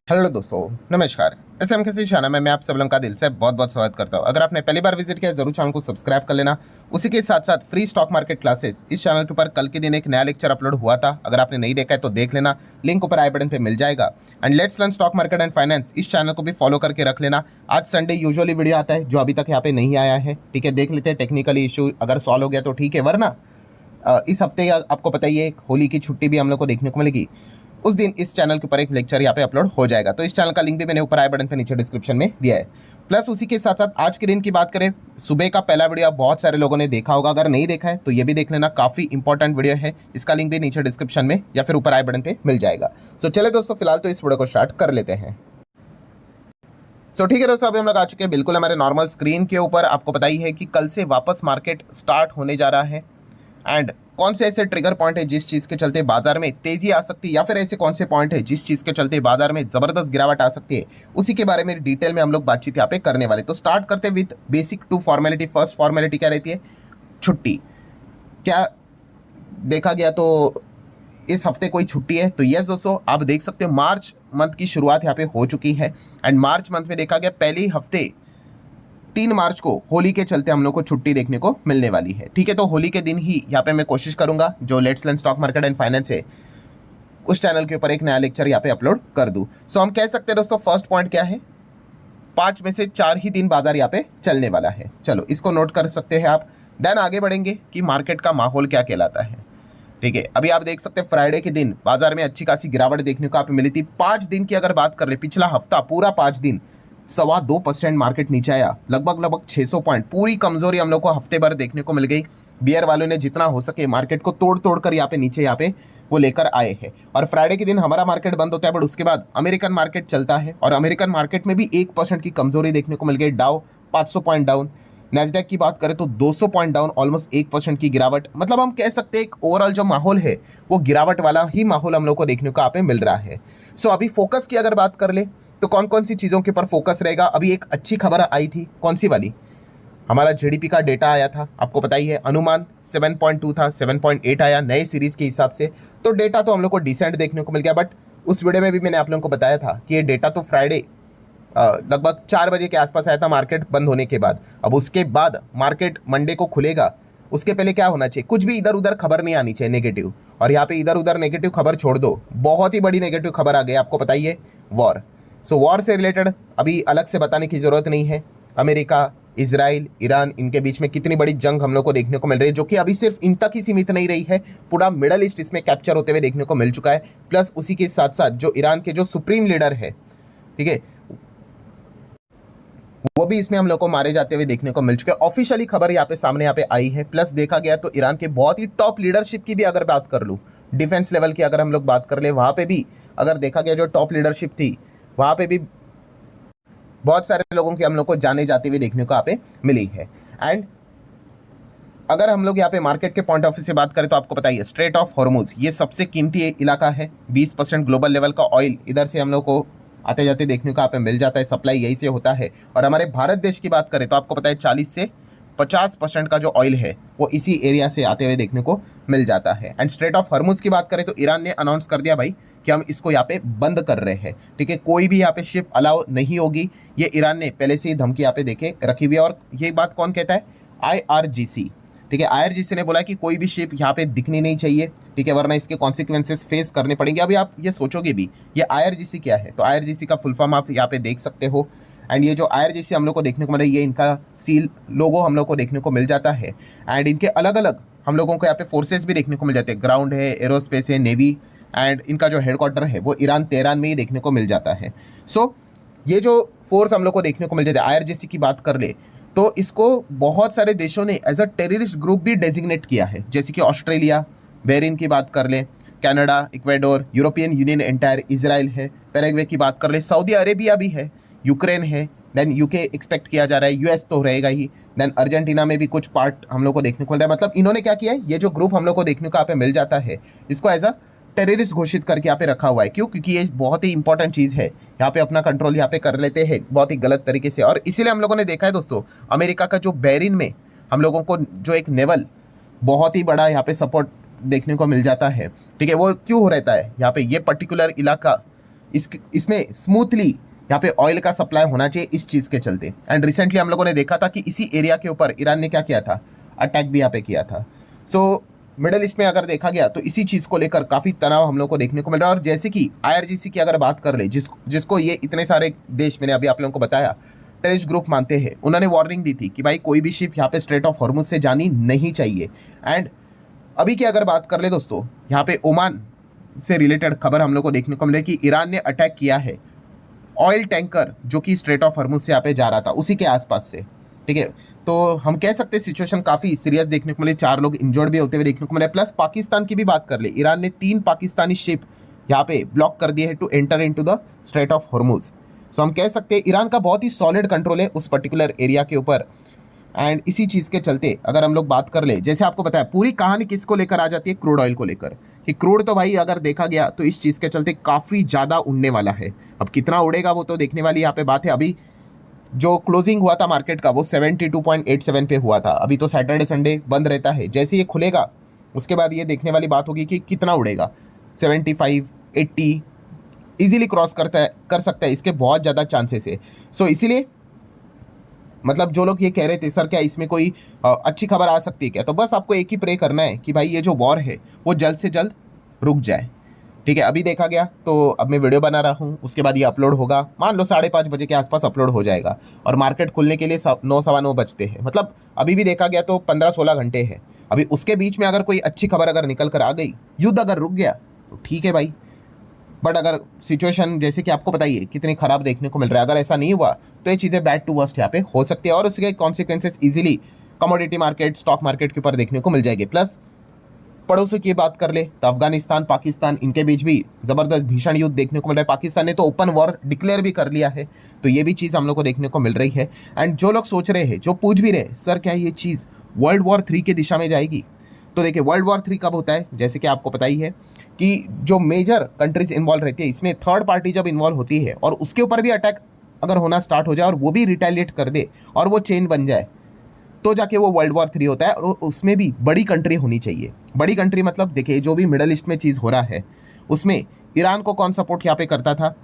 Hello दोस्तों, नमस्कार। इस एम किसी चैनल में मैं आप सब लोगों का दिल से बहुत बहुत स्वागत करता हूं। अगर आपने पहली बार विजिट किया जरूर चैनल को सब्सक्राइब कर लेना। उसी के साथ साथ फ्री स्टॉक मार्केट क्लासेस इस चैनल के ऊपर कल के दिन एक नया लेक्चर अपलोड हुआ था। अगर आपने नहीं देखा है तो देख लेना, लिंक ऊपर आई बटन पे मिल जाएगा। And let's learn stock market and finance इस चैनल को भी फॉलो करके रख लेना। आज संडे यूजुअली वीडियो आता है जो अभी तक यहाँ पे नहीं आया है। ठीक है, देख लेते हैं टेक्निकली इशू अगर सॉल्व हो गया तो ठीक है, वरना इस हफ्ते आपको पता ही है होली की छुट्टी भी हम लोग को देखने को मिलेगी। उस दिन इस चैनल के ऊपर एक लेक्चर यहाँ पे अपलोड हो जाएगा। तो इस चैनल का लिंक भी मैंने ऊपर आई बटन पे नीचे डिस्क्रिप्शन में दिया है। प्लस उसी के साथ साथ आज के दिन की बात करें, सुबह का पहला वीडियो बहुत सारे लोगों ने देखा होगा। अगर नहीं देखा है तो ये भी देख लेना, काफी इंपॉर्टेंट वीडियो है। इसका लिंक भी नीचे डिस्क्रिप्शन में या फिर ऊपर आई बटन पे मिल जाएगा। सो चले दोस्तों, फिलहाल तो इस वीडियो को स्टार्ट कर लेते हैं। सो ठीक है दोस्तों, अभी हम लोग आ चुके हैं बिल्कुल हमारे नॉर्मल स्क्रीन के ऊपर। आपको पता ही है कि कल से वापस मार्केट स्टार्ट होने जा रहा है। एंड कौन से ऐसे ट्रिगर पॉइंट है जिस चीज के चलते बाजार में तेजी आ सकती है, या फिर ऐसे कौन से पॉइंट है जिस चीज के चलते बाजार में जबरदस्त गिरावट आ सकती है, उसी के बारे में डिटेल में हम लोग बातचीत यहाँ पे करने वाले। तो स्टार्ट करते with basic two formality. First formality क्या रहती है? छुट्टी। क्या देखा गया तो इस हफ्ते कोई छुट्टी है? तो यस दोस्तों, आप देख सकते हो मार्च मंथ की शुरुआत यहाँ पे हो चुकी है। एंड मार्च मंथ में देखा गया पहले हफ्ते 3 मार्च को होली के चलते हम लोग को छुट्टी देखने को मिलने वाली है। ठीक है, तो होली के दिन ही यहाँ पे मैं कोशिश करूंगा जो let's learn stock market and finance है उस चैनल के ऊपर एक नया लेक्चर यहाँ पे अपलोड कर दूं। सो हम कह सकते हैं दोस्तों, फर्स्ट पॉइंट क्या है? 5 में से 4 ही दिन बाजार यहाँ पे चलने वाला है। चलो इसको नोट कर सकते हैं आप। देन आगे बढ़ेंगे कि मार्केट का माहौल क्या कहलाता है। ठीक है, अभी आप देख सकते हैं फ्राइडे के दिन बाजार में अच्छी खासी गिरावट देखने को आप मिली थी। 5 दिन की अगर बात कर ले, पिछला हफ्ता पूरा 5 दिन 2.25% मार्केट नीचे आया, लगभग 600 पॉइंट। पूरी कमजोरी हम लोग को हफ्ते भर देखने को मिल गई। बियर वालों ने जितना हो सके मार्केट को तोड़ तोड़ कर यहाँ पे नीचे यहाँ पे वो लेकर आए हैं। और फ्राइडे के दिन हमारा मार्केट बंद होता है, बट उसके बाद अमेरिकन मार्केट चलता है और अमेरिकन मार्केट में भी 1% की कमजोरी देखने को मिल गई। डाउ 500 पॉइंट डाउन, नैस्डैक की बात करें तो 200 पॉइंट डाउन, ऑलमोस्ट 1% की गिरावट। मतलब हम कह सकते हैं एक ओवरऑल जो माहौल है वो गिरावट वाला ही माहौल हम लोग को देखने को यहाँ पे मिल रहा है। सो अभी फोकस की अगर बात कर ले तो कौन कौन सी चीज़ों के ऊपर फोकस रहेगा? अभी एक अच्छी खबर आई थी, कौन सी वाली? हमारा जीडीपी का डेटा आया था, आपको पता ही है। अनुमान 7.2 था, 7.8 आया नए सीरीज के हिसाब से। तो डेटा तो हम लोग को डिसेंट देखने को मिल गया। बट उस वीडियो में भी मैंने आप लोगों को बताया था कि ये डेटा तो फ्राइडे लगभग 4 बजे के आसपास आया था मार्केट बंद होने के बाद। अब उसके बाद मार्केट मंडे को खुलेगा, उसके पहले क्या होना चाहिए? कुछ भी इधर उधर खबर नहीं आनी चाहिए नेगेटिव। और यहाँ पे इधर उधर नेगेटिव खबर छोड़ दो, बहुत ही बड़ी नेगेटिव खबर आ गई, आपको पता ही है, वॉर। सो वॉर से रिलेटेड अभी अलग से बताने की जरूरत नहीं है। अमेरिका, इजराइल, ईरान, इनके बीच में कितनी बड़ी जंग हम लोग को देखने को मिल रही है, जो कि अभी सिर्फ इन तक ही सीमित नहीं रही है, पूरा मिडल ईस्ट इसमें कैप्चर होते हुए देखने को मिल चुका है। प्लस उसी के साथ साथ जो ईरान के जो सुप्रीम लीडर है, ठीक है, वो भी इसमें हम लोग को मारे जाते हुए देखने को मिल चुके हैं। ऑफिशियली खबर यहाँ पे सामने यहाँ पे आई है। प्लस देखा गया तो ईरान के बहुत ही टॉप लीडरशिप की भी अगर बात कर लूँ, डिफेंस लेवल की अगर हम लोग बात कर ले, वहाँ पे भी अगर देखा गया जो टॉप लीडरशिप थी, वहाँ पे भी बहुत सारे लोगों की हम लोग को जाने जाते हुए देखने को यहाँ पे मिली है। एंड अगर हम लोग यहाँ पे मार्केट के पॉइंट ऑफ व्यू से बात करें तो आपको पता ही है स्ट्रेट ऑफ हॉर्मुज ये सबसे कीमती इलाका है। 20% ग्लोबल लेवल का ऑयल इधर से हम लोग को आते जाते देखने को यहाँ पे मिल जाता है, सप्लाई यही से होता है। और हमारे भारत देश की बात करें तो आपको पता है 40 से 50% का जो ऑयल है वो इसी एरिया से आते हुए देखने को मिल जाता है। एंड स्ट्रेट ऑफ हॉर्मुज की बात करें तो ईरान ने अनाउंस कर दिया भाई कि हम इसको यहाँ पे बंद कर रहे हैं। ठीक है, कोई भी यहाँ पे शिप अलाउ नहीं होगी। ये ईरान ने पहले से ही धमकी यहाँ पे देके रखी हुई है। और ये बात कौन कहता है? IRGC। ठीक है, IRGC ने बोला कि कोई भी शिप यहाँ पे दिखनी नहीं चाहिए, ठीक है, वरना इसके कॉन्सिक्वेंसेस फेस करने पड़ेंगे। अभी आप ये सोचोगे भी ये IRGC क्या है, तो IRGC का फुल फॉर्म आप यहाँ पे देख सकते हो। एंड ये जो IRGC हम लोग को देखने को मिल रहा है, ये इनका सील लोगो हम लोग को देखने को मिल जाता है। एंड इनके अलग अलग हम लोगों को यहाँ पे फोर्सेस भी देखने को मिल जाते हैं, ग्राउंड है, एरोस्पेस है, नेवी। एंड इनका जो हेडक्वार्टर है वो ईरान तेहरान में ही देखने को मिल जाता है। सो ये जो फोर्स हम लोग को देखने को मिल जाता है, IRGC की बात कर ले तो इसको बहुत सारे देशों ने एज अ टेररिस्ट ग्रुप भी डेजिग्नेट किया है, जैसे कि ऑस्ट्रेलिया, बहरीन की बात कर ले, Canada, Ecuador, European union entire, Israel है, पैराग्वे की बात कर ले, सऊदी अरेबिया भी है, यूक्रेन है, देन यूके एक्सपेक्ट किया जा रहा है, यूएस तो रहेगा ही, देन अर्जेंटीना में भी कुछ पार्ट हम लोग को देखने को मिल रहा है। मतलब इन्होंने क्या किया है, ये जो ग्रुप हम लोग को देखने को यहाँ पे मिल जाता है, इसको एज अ टेररिस्ट घोषित करके यहाँ पे रखा हुआ है। क्यों? क्योंकि ये बहुत ही इंपॉर्टेंट चीज़ है, यहाँ पे अपना कंट्रोल यहाँ पे कर लेते हैं बहुत ही गलत तरीके से। और इसीलिए हम लोगों ने देखा है दोस्तों, अमेरिका का जो बहरीन में हम लोगों को जो एक नेवल बहुत ही बड़ा यहाँ पे सपोर्ट देखने को मिल जाता है। ठीक है, वो क्यों हो रहता है यहाँ पे? ये पर्टिकुलर इलाका इसमें स्मूथली यहाँ पे ऑयल का सप्लाई होना चाहिए इस चीज़ के चलते। एंड रिसेंटली हम लोगों ने देखा था कि इसी एरिया के ऊपर ईरान ने क्या किया था, अटैक भी यहाँ पे किया था। सो मिडल ईस्ट में अगर देखा गया तो इसी चीज़ को लेकर काफ़ी तनाव हम लोग को देखने को मिल रहा है। और जैसे कि IRGC की अगर बात कर ले, जिसको ये इतने सारे देश, मैंने अभी आप लोगों को बताया, टेररिस्ट ग्रुप मानते हैं, उन्होंने वार्निंग दी थी कि भाई कोई भी शिप यहाँ पे स्ट्रेट ऑफ हॉर्मुज से जानी नहीं चाहिए। एंड अभी की अगर बात कर ले दोस्तों, यहाँ पे ओमान से रिलेटेड खबर हम लोग को देखने को मिले कि ईरान ने अटैक किया है ऑयल टैंकर जो कि स्ट्रेट ऑफ हॉर्मुज से यहाँ पे जा रहा था, उसी के आसपास से। ठीक है, तो हम कह सकते हैं सिचुएशन काफ़ी सीरियस देखने को मिले, 4 लोग इंजर्ड भी होते हुए देखने को मिले। प्लस पाकिस्तान की भी बात कर ले, ईरान ने 3 पाकिस्तानी शिप यहाँ पे ब्लॉक कर दिए हैं to enter into the strait of Hormuz. So हम कह सकते हैं ईरान का बहुत ही सॉलिड कंट्रोल है उस पर्टिकुलर एरिया के ऊपर। एंड इसी चीज़ के चलते अगर हम लोग बात कर ले, जैसे आपको बताया, पूरी कहानी किसको लेकर आ जाती है, क्रूड ऑयल को लेकर, कि क्रूड तो भाई अगर देखा गया तो इस चीज़ के चलते काफ़ी ज़्यादा उड़ने वाला है। अब कितना उड़ेगा वो तो देखने वाली यहाँ पे बात है। अभी जो क्लोजिंग हुआ था मार्केट का वो 72.87 पे हुआ था। अभी तो सैटरडे संडे बंद रहता है, जैसे ये खुलेगा उसके बाद ये देखने वाली बात होगी कि कितना उड़ेगा। 75, 80 इजीली क्रॉस कर सकता है, इसके बहुत ज़्यादा चांसेस है। सो इसीलिए मतलब जो लोग ये कह रहे थे सर क्या इसमें कोई अच्छी खबर आ सकती है क्या, तो बस आपको एक ही प्रे करना है कि भाई ये जो वॉर है वो जल्द से जल्द रुक जाए। ठीक है, अभी देखा गया तो अब मैं वीडियो बना रहा हूँ, उसके बाद ये अपलोड होगा, मान लो 5:30 बजे के आसपास अपलोड हो जाएगा। और मार्केट खुलने के लिए 9 सवा 9 बजते हैं, मतलब अभी भी देखा गया तो 15-16 घंटे है। अभी उसके बीच में अगर कोई अच्छी खबर अगर निकल कर आ गई, युद्ध अगर रुक गया तो ठीक है भाई। बट अगर सिचुएशन जैसे कि आपको बताइए कितनी खराब देखने को मिल रहा है, अगर ऐसा नहीं हुआ तो ये चीज़ें बैड टू वर्स्ट यहाँ पे हो सकती है और उसके consequences easily commodity market, stock market के ऊपर देखने को मिल जाएगी। प्लस पड़ोसियों की बात कर ले तो अफगानिस्तान, पाकिस्तान, इनके बीच भी ज़बरदस्त भीषण युद्ध देखने को मिल रहा है। पाकिस्तान ने तो ओपन वॉर डिक्लेयर भी कर लिया है, तो ये भी चीज़ हम लोग को देखने को मिल रही है। एंड जो लोग सोच रहे हैं, जो पूछ भी रहे सर क्या ये चीज़ वर्ल्ड वॉर 3 की दिशा में जाएगी, तो देखिए वर्ल्ड वॉर 3 कब होता है, जैसे कि आपको पता ही है कि जो मेजर कंट्रीज इन्वॉल्व रहती है इसमें, थर्ड पार्टी जब इन्वॉल्व होती है और उसके ऊपर भी अटैक अगर होना स्टार्ट हो जाए और वो भी रिटेलिएट कर दे और वो चेन बन जाए, तो जाके वो वर्ल्ड वॉर 3 होता है। और उसमें भी बड़ी कंट्री होनी चाहिए। बड़ी कंट्री मतलब देखिए जो भी मिडल ईस्ट में चीज़ हो रहा है उसमें ईरान को कौन सपोर्ट यहाँ पे करता था,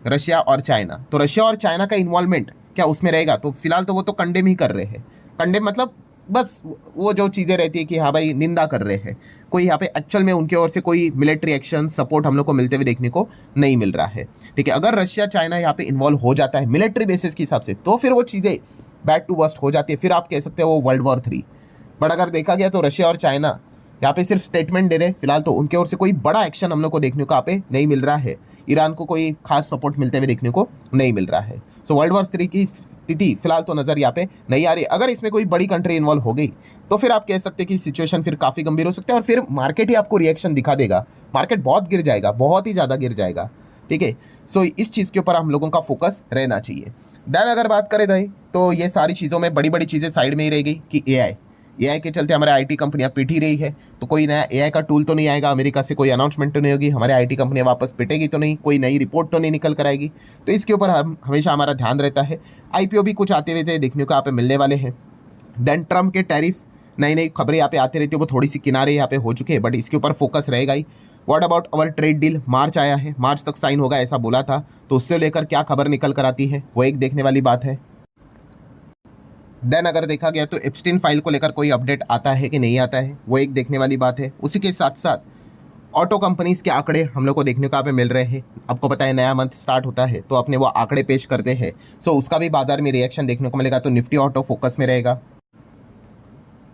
रशिया और चाइना। तो रशिया और चाइना का इन्वॉल्वमेंट क्या उसमें रहेगा, तो फिलहाल तो वो तो कंडेम ही कर रहे हैं। कंडेम मतलब बस वो जो चीज़ें रहती है कि हाँ भाई निंदा कर रहे हैं, कोई यहाँ पे एक्चुअल में उनके ओर से कोई मिलिट्री एक्शन सपोर्ट हम लोग को मिलते हुए देखने को नहीं मिल रहा है। ठीक है, अगर रशिया चाइना यहाँ पे इन्वॉल्व हो जाता है मिलिट्री बेसिस के हिसाब से, तो फिर वो चीज़ें बैड टू वर्स्ट हो जाती है, फिर आप कह सकते हो वो वर्ल्ड वॉर 3। बट अगर देखा गया तो रशिया और चाइना यहाँ पे सिर्फ स्टेटमेंट दे रहे, फिलहाल तो उनके ओर से कोई बड़ा एक्शन हम लोग को देखने को यहाँ पे नहीं मिल रहा है। ईरान को कोई खास सपोर्ट मिलते हुए देखने को नहीं मिल रहा है। सो वर्ल्ड वॉर 3 की स्थिति फिलहाल तो नज़र यहाँ पे नहीं आ रही। अगर इसमें कोई बड़ी कंट्री इन्वॉल्व हो गई तो फिर आप कह सकते हैं कि सिचुएशन फिर काफ़ी गंभीर हो सकता है और फिर मार्केट ही आपको रिएक्शन दिखा देगा, मार्केट बहुत गिर जाएगा, बहुत ही ज़्यादा गिर जाएगा। ठीक है, सो इस चीज़ के ऊपर हम लोगों का फोकस रहना चाहिए। देन अगर बात करें भाई तो ये सारी चीज़ों में बड़ी बड़ी चीज़ें साइड में ही रह गई कि एआई के चलते हमारे आईटी कंपनियां पिट ही रही है, तो कोई नया एआई का टूल तो नहीं आएगा, अमेरिका से कोई अनाउंसमेंट तो नहीं होगी, हमारे आईटी कंपनियां वापस पिटेगी तो नहीं, कोई नई रिपोर्ट तो नहीं निकल कर आएगी। तो इसके ऊपर हमेशा हमारा ध्यान रहता है। आईपीओ भी कुछ आते हुए थे देखने को यहाँ पे मिलने वाले हैं। देन ट्रम्प के टैरिफ, नई नई खबरें यहाँ पे आती रहती है, वो थोड़ी सी किनारे यहाँ पे हो चुके हैं, बट इसके ऊपर फोकस रहेगा ही। What about our trade deal, March आया है, मार्च तक साइन होगा ऐसा बोला था, तो उससे लेकर क्या खबर निकल कर आती है वो एक देखने वाली बात है। देन अगर देखा गया तो एप्स्टीन फाइल को लेकर कोई अपडेट आता है कि नहीं आता है, वो एक देखने वाली बात है। उसी के साथ साथ ऑटो कंपनीज के आंकड़े हम लोग को देखने को यहाँ पे मिल रहे हैं। आपको पता है नया मंथ स्टार्ट होता है तो अपने वो आंकड़े पेश करते हैं, सो उसका भी बाजार में रिएक्शन देखने को मिलेगा, तो निफ्टी ऑटो फोकस में रहेगा।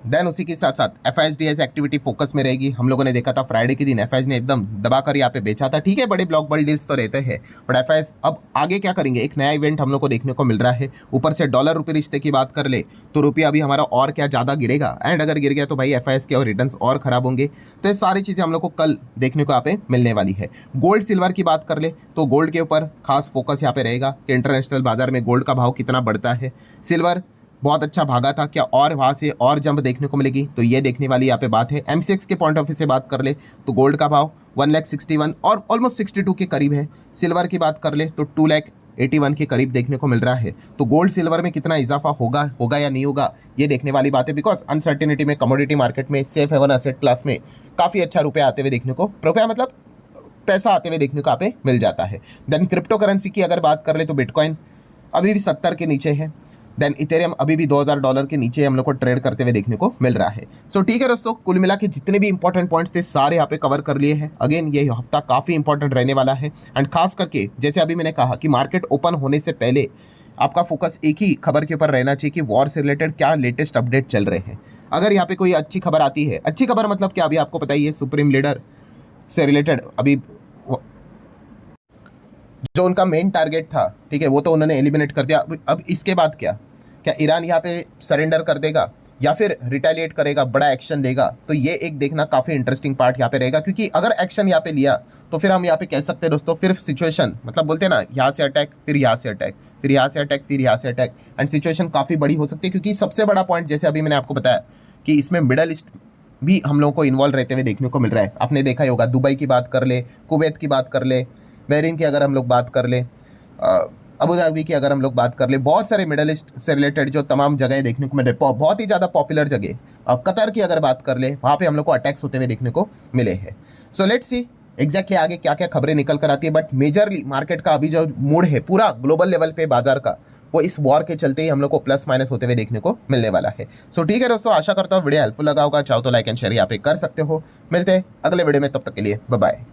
देन उसी के साथ साथ एफआईएसडीएस एक्टिविटी फोकस में रहेगी। हम लोगों ने देखा था फ्राइडे के दिन एफआईएस ने एकदम दबाकर यहाँ पे बेचा था। ठीक है, बड़े ब्लॉक बल्ड डील्स तो रहते हैं, बट एफआईएस अब आगे क्या करेंगे, एक नया इवेंट हम लोग को देखने को मिल रहा है। ऊपर से डॉलर रुपये रिश्ते की बात कर ले तो रुपया अभी हमारा और क्या ज़्यादा गिरेगा, एंड अगर गिर गया तो भाई एफआईएस के और रिटर्न्स और खराब होंगे। तो ये सारी चीज़ें हम लोग को कल देखने को यहाँ पे मिलने वाली है। गोल्ड सिल्वर की बात कर ले तो गोल्ड के ऊपर खास फोकस यहाँ पे रहेगा कि इंटरनेशनल बाजार में गोल्ड का भाव कितना बढ़ता है। सिल्वर बहुत अच्छा भागा था, क्या और वहाँ से और जंप देखने को मिलेगी, तो ये देखने वाली यहाँ पे बात है। एमसीएक्स के पॉइंट ऑफ व्यू से बात कर ले तो गोल्ड का भाव 1,61,000 और ऑलमोस्ट 62 के करीब है। सिल्वर की बात कर ले तो 2,81,000 के करीब देखने को मिल रहा है। तो गोल्ड सिल्वर में कितना इजाफा होगा या नहीं होगा, ये देखने वाली बात है, बिकॉज अनसर्टेनिटी में कमोडिटी मार्केट में सेफ हेवन एसेट क्लास में काफ़ी अच्छा रुपया आते हुए देखने को, रुपया मतलब पैसा आते हुए देखने को यहाँ पे मिल जाता है। देन क्रिप्टो करेंसी की अगर बात कर ले तो बिटकॉइन अभी भी 70 के नीचे है। देन इथेरियम अभी भी $2000 के नीचे हम लोग को ट्रेड करते हुए देखने को मिल रहा है। सो ठीक है दोस्तों, कुल मिला के जितने भी इंपॉर्टेंट पॉइंट्स थे सारे यहाँ पे कवर कर लिए हैं। अगेन ये हफ्ता काफ़ी इंपॉर्टेंट रहने वाला है एंड खास करके जैसे अभी मैंने कहा कि मार्केट ओपन होने से पहले आपका फोकस एक ही खबर के ऊपर रहना चाहिए कि वॉर से रिलेटेड क्या लेटेस्ट अपडेट चल रहे हैं। अगर यहाँ पे कोई अच्छी खबर आती है, अच्छी खबर मतलब क्या, अभी आपको पता ही है सुप्रीम लीडर से रिलेटेड अभी जो उनका मेन टारगेट था, ठीक है, वो तो उन्होंने एलिमिनेट कर दिया। अब इसके बाद क्या ईरान यहाँ पे सरेंडर कर देगा या फिर रिटेलिएट करेगा, बड़ा एक्शन देगा? तो ये एक देखना काफ़ी इंटरेस्टिंग पार्ट यहाँ पे रहेगा, क्योंकि अगर एक्शन यहाँ पे लिया तो फिर हम यहाँ पे कह सकते हैं दोस्तों, फिर सिचुएशन मतलब बोलते हैं ना, यहाँ से अटैक, फिर यहाँ से अटैक, फिर यहाँ से अटैक, फिर यहाँ से अटैक, एंड सिचुएशन काफ़ी बड़ी हो सकती है। क्योंकि सबसे बड़ा पॉइंट जैसे अभी मैंने आपको बताया कि इसमें मिडल ईस्ट भी हम लोगों को इन्वॉल्व रहते हुए देखने को मिल रहा है। आपने देखा ही होगा, दुबई की बात कर ले, कुवैत की बात कर ले, बहरीन की अगर हम लोग बात कर ले, अबू धाबी की अगर हम लोग बात कर ले, बहुत सारे मिडल ईस्ट से रिलेटेड जो तमाम जगह देखने को मिल रहे, बहुत ही ज़्यादा पॉपुलर जगह। कतर की अगर बात कर ले, वहाँ पे हम लोग को अटैक्स होते हुए देखने को मिले हैं। सो लेट्स सी एग्जैक्टली आगे क्या क्या खबरें निकल कर आती है। बट मेजरली मार्केट का अभी जो मूड है पूरा ग्लोबल लेवल पे बाजार का, वो इस वॉर के चलते ही हम लोग को प्लस माइनस होते हुए देखने को मिलने वाला है। सो ठीक है दोस्तों, आशा करता हूँ वीडियो हेल्पफुल लगा होगा। चाहो तो लाइक एंड शेयर यहाँ पे कर सकते हो। मिलते हैं अगले वीडियो में, तब तक के लिए बाय बाय।